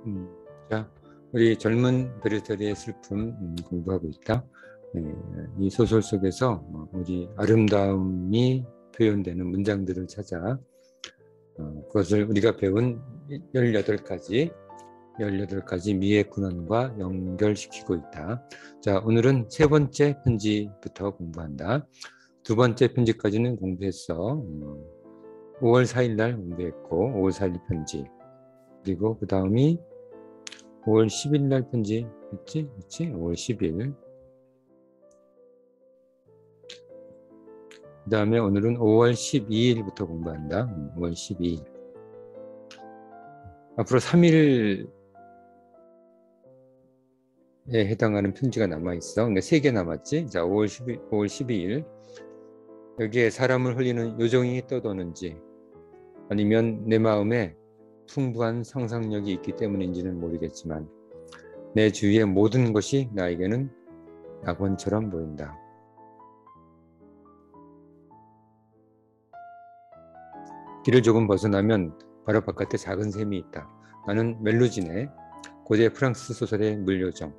음, 자, 우리 젊은 베르테르의 슬픔 공부하고 있다. 이 소설 속에서 우리 아름다움이 표현되는 문장들을 찾아 그것을 우리가 배운 18가지 미의 근원과 연결시키고 있다. 자, 오늘은 세 번째 편지부터 공부한다. 두 번째 편지까지는 공부했어. 5월 4일 날 공부했고 5월 4일 편지, 그리고 그 다음이 5월 10일 날 편지 있지? 5월 10일. 그 다음에 오늘은 5월 12일부터 공부한다. 5월 12일. 앞으로 3일에 해당하는 편지가 남아있어. 그러니까 3개 남았지? 자, 5월 12일. 여기에 사람을 흘리는 요정이 떠도는지, 아니면 내 마음에 풍부한 상상력이 있기 때문인지는 모르겠지만, 내 주위의 모든 것이 나에게는 낙원처럼 보인다. 길을 조금 벗어나면 바로 바깥에 작은 샘이 있다. 나는 멜루진의 고대 프랑스 소설의 물요정,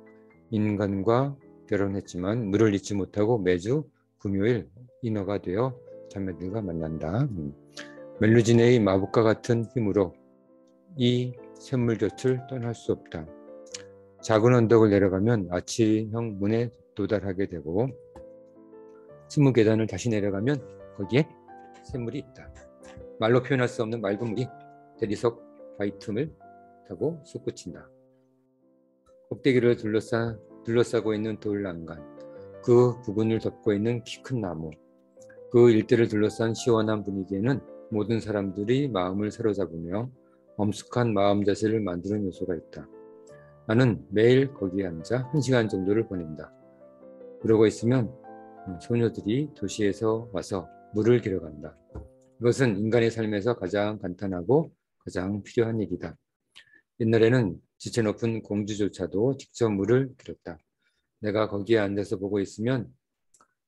인간과 결혼했지만 물을 잊지 못하고 매주 금요일 인어가 되어 자매들과 만난다. 멜루진의 마법과 같은 힘으로 이 샘물 곁을 떠날 수 없다. 작은 언덕을 내려가면 아치형 문에 도달하게 되고 20계단을 다시 내려가면 거기에 샘물이 있다. 말로 표현할 수 없는 맑은 물이 대리석 바위 틈을 타고 솟구친다. 꼭대기를 둘러싸고 있는 돌난간, 그 부근을 덮고 있는 키 큰 나무, 그 일대를 둘러싼 시원한 분위기에는 모든 사람들이 마음을 사로잡으며 엄숙한 마음 자세를 만드는 요소가 있다. 나는 매일 거기에 앉아 1시간 정도를 보낸다. 그러고 있으면 소녀들이 도시에서 와서 물을 길어간다. 이것은 인간의 삶에서 가장 간단하고 가장 필요한 일이다. 옛날에는 지체 높은 공주조차도 직접 물을 길었다. 내가 거기에 앉아서 보고 있으면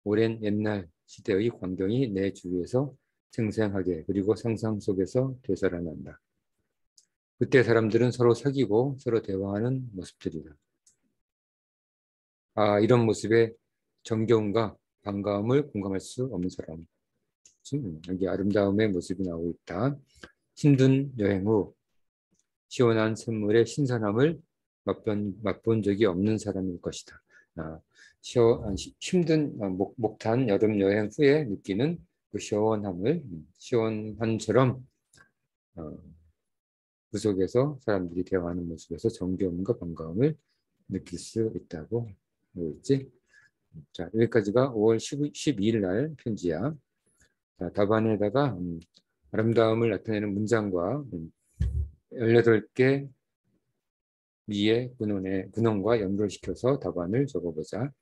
오랜 옛날 시대의 광경이 내 주위에서 생생하게, 그리고 상상 속에서 되살아난다. 그때 사람들은 서로 사귀고 서로 대화하는 모습들이다. 이런 모습에 정겨움과 반가움을 공감할 수 없는 사람. 여기 아름다움의 모습이 나오고 있다. 힘든 여행 후 시원한 샘물의 신선함을 맛본 적이 없는 사람일 것이다. 힘든 목탄 여름 여행 후에 느끼는 그 시원함을, 시원함처럼 그 속에서 사람들이 대화하는 모습에서 정겨움과 반가움을 느낄 수 있다고 하고 있지. 자, 여기까지가 5월 12일 날 편지야. 자, 답안에다가 아름다움을 나타내는 문장과 18개 미의 근원과 연결시켜서 답안을 적어보자.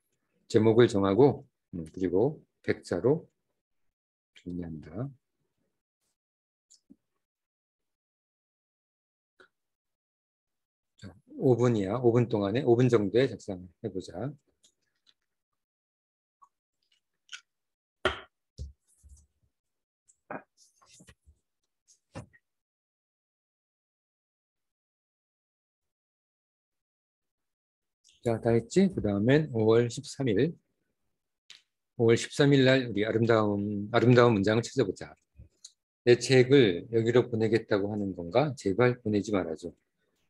제목을 정하고 그리고 백자로 정리한다. 자, 5분이야. 5분 동안에 5분 정도에 작성해보자. 자, 다 했지? 그 다음엔 5월 13일. 5월 13일 날 우리 아름다운 문장을 찾아보자. 내 책을 여기로 보내겠다고 하는 건가? 제발 보내지 말아줘.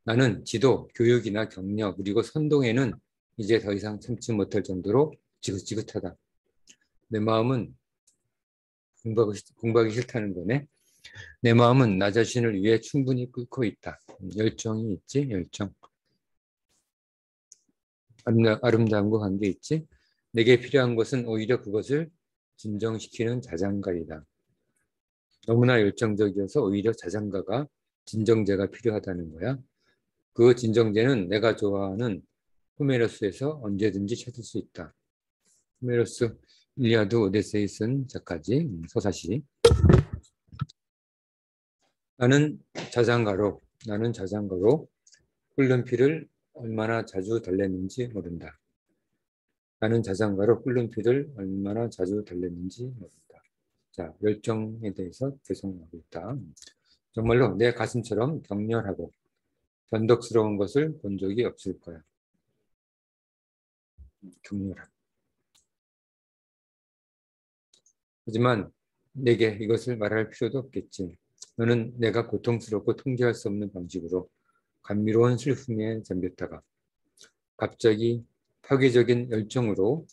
나는 지도, 교육이나 격려, 그리고 선동에는 이제 더 이상 참지 못할 정도로 지긋지긋하다. 내 마음은 공부하기 싫다는 거네. 내 마음은 나 자신을 위해 충분히 끓고 있다. 열정이 있지? 열정. 아름다움과 관계 있지? 내게 필요한 것은 오히려 그것을 진정시키는 자장가이다. 너무나 열정적이어서 오히려 자장가가, 진정제가 필요하다는 거야. 그 진정제는 내가 좋아하는 호메로스에서 언제든지 찾을 수 있다. 호메로스 일리아드 오데세이 쓴 작가지, 서사시. 나는 자장가로 끓는 피를 얼마나 자주 달랬는지 모른다. 나는 자장가로 끓는 피를 얼마나 자주 달랬는지 모른다. 자, 열정에 대해서 계속 나오고 있다. 정말로 내 가슴처럼 격렬하고 변덕스러운 것을 본 적이 없을 거야. 격렬한. 하지만 내게 이것을 말할 필요도 없겠지. 너는 내가 고통스럽고 통제할 수 없는 방식으로 감미로운 슬픔에 잠겼다가 갑자기 파괴적인 열정으로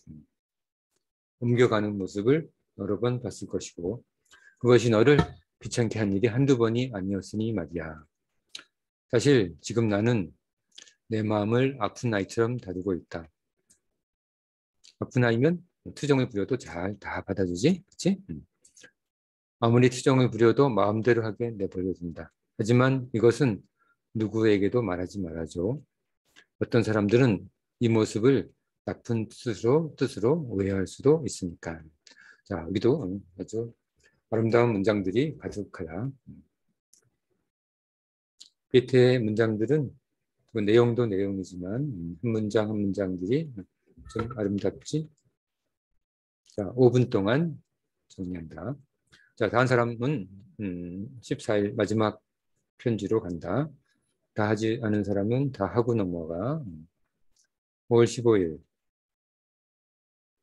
옮겨가는 모습을 여러 번 봤을 것이고 그것이 너를 귀찮게 한 일이 한두 번이 아니었으니 말이야. 사실 지금 나는 내 마음을 아픈 아이처럼 다루고 있다. 아픈 아이면 투정을 부려도 잘 다 받아주지, 그렇지? 아무리 투정을 부려도 마음대로 하게 내버려둔다. 하지만 이것은 누구에게도 말하지 말아줘. 어떤 사람들은 이 모습을 나쁜 뜻으로 오해할 수도 있으니까. 자, 여기도 아주 아름다운 문장들이 가득하다. 게테의 문장들은 그 내용도 내용이지만 한 문장 한 문장들이 좀 아름답지. 자, 5분 동안 정리한다. 자, 다음 사람은 14일 마지막 편지로 간다. 다 하지 않은 사람은 다 하고 넘어가. 5월 15일.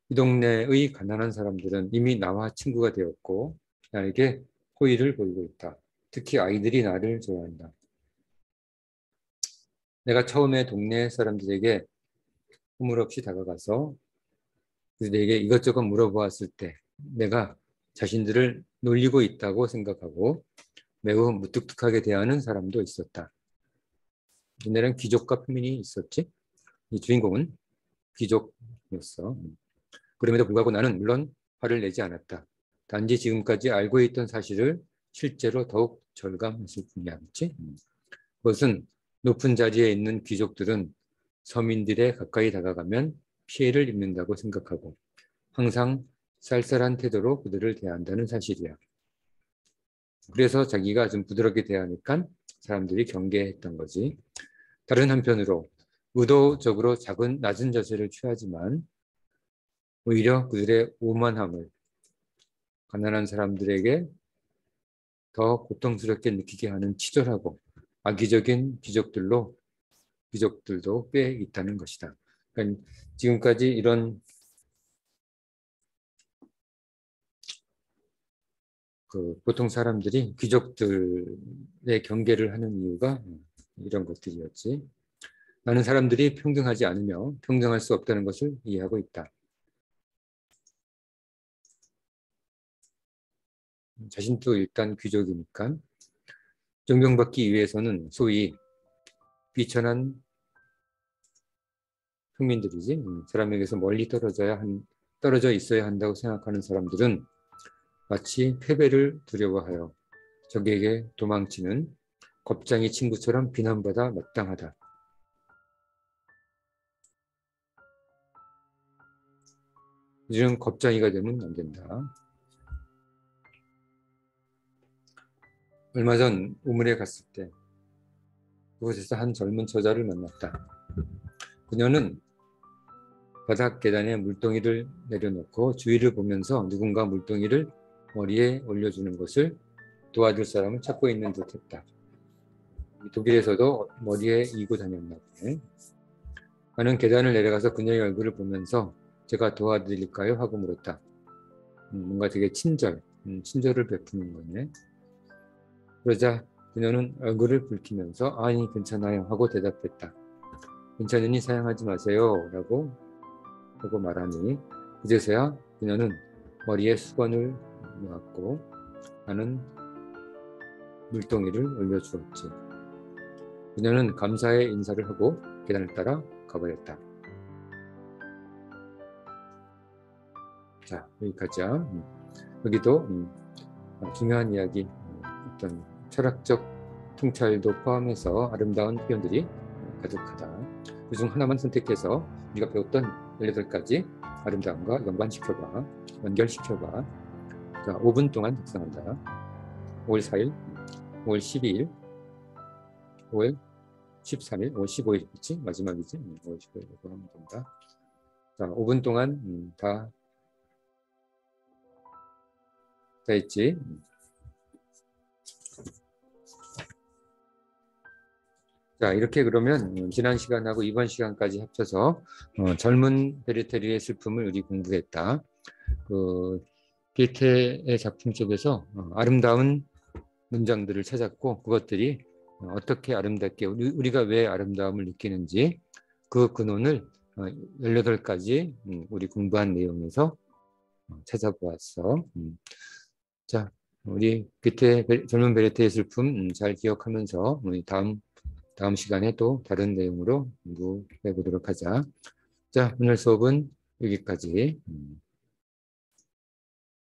이 동네의 가난한 사람들은 이미 나와 친구가 되었고 나에게 호의를 보이고 있다. 특히 아이들이 나를 좋아한다. 내가 처음에 동네 사람들에게 허물없이 다가가서 그들에게 이것저것 물어보았을 때 내가 자신들을 놀리고 있다고 생각하고 매우 무뚝뚝하게 대하는 사람도 있었다. 옛날엔 귀족과 평민이 있었지. 이 주인공은 귀족이었어. 그럼에도 불구하고 나는 물론 화를 내지 않았다. 단지 지금까지 알고 있던 사실을 실제로 더욱 절감했을 뿐이야. 그렇지? 그것은 높은 자리에 있는 귀족들은 서민들에 가까이 다가가면 피해를 입는다고 생각하고 항상 쌀쌀한 태도로 그들을 대한다는 사실이야. 그래서 자기가 좀 부드럽게 대하니까 사람들이 경계했던 거지. 다른 한편으로 의도적으로 낮은 자세를 취하지만 오히려 그들의 오만함을 가난한 사람들에게 더 고통스럽게 느끼게 하는 치졸하고 악의적인 귀족들도 꽤 있다는 것이다. 그러니까 지금까지 이런 보통 사람들이 귀족들의 경계를 하는 이유가 이런 것들이었지. 많은 사람들이 평등하지 않으며 평등할 수 없다는 것을 이해하고 있다. 자신도 일단 귀족이니까 존경받기 위해서는 소위 비천한 평민들이지 사람에게서 멀리 떨어져 있어야 한다고 생각하는 사람들은 마치 패배를 두려워하여 적에게 도망치는 겁쟁이 친구처럼 비난받아 마땅하다. 이런 겁쟁이가 되면 안 된다. 얼마 전 우물에 갔을 때 그곳에서 한 젊은 처자를 만났다. 그녀는 바닥 계단에 물동이를 내려놓고 주위를 보면서 누군가 물동이를 머리에 올려주는 것을 도와줄 사람을 찾고 있는 듯했다. 독일에서도 머리에 이고 다녔나 보네. 나는 계단을 내려가서 그녀의 얼굴을 보면서 제가 도와드릴까요? 하고 물었다. 뭔가 되게 친절을 베푸는 거네. 그러자 그녀는 얼굴을 붉히면서 아니 괜찮아요 하고 대답했다. 괜찮으니 사양하지 마세요 라고 하고 말하니 그제서야 그녀는 머리에 수건을 놓았고 나는 물동이를 올려주었지. 그녀는 감사의 인사를 하고 계단을 따라 가버렸다. 자, 여기까지야. 여기도 중요한 이야기, 어떤 철학적 통찰도 포함해서 아름다운 표현들이 가득하다. 그중 하나만 선택해서 우리가 배웠던 18가지 아름다움과 연결시켜봐. 자, 5분 동안 작성한다. 5월 4일, 5월 12일, 5월 13일, 5월 15일, 그치? 마지막이지? 5월 15일로 하면 된다. 자, 5분 동안 다 했지? 자, 이렇게 그러면 지난 시간하고 이번 시간까지 합쳐서 젊은 베르테르의 슬픔을 우리 공부했다. 그 게테의 작품 속에서 아름다운 문장들을 찾았고, 그것들이 어떻게 아름답게 우리가 왜 아름다움을 느끼는지 그 근원을 18가지 우리 공부한 내용에서 찾아보았어. 자, 우리 게테 젊은 베르테의 슬픔 잘 기억하면서 우리 다음 시간에 또 다른 내용으로 공부해 보도록 하자. 자, 오늘 수업은 여기까지.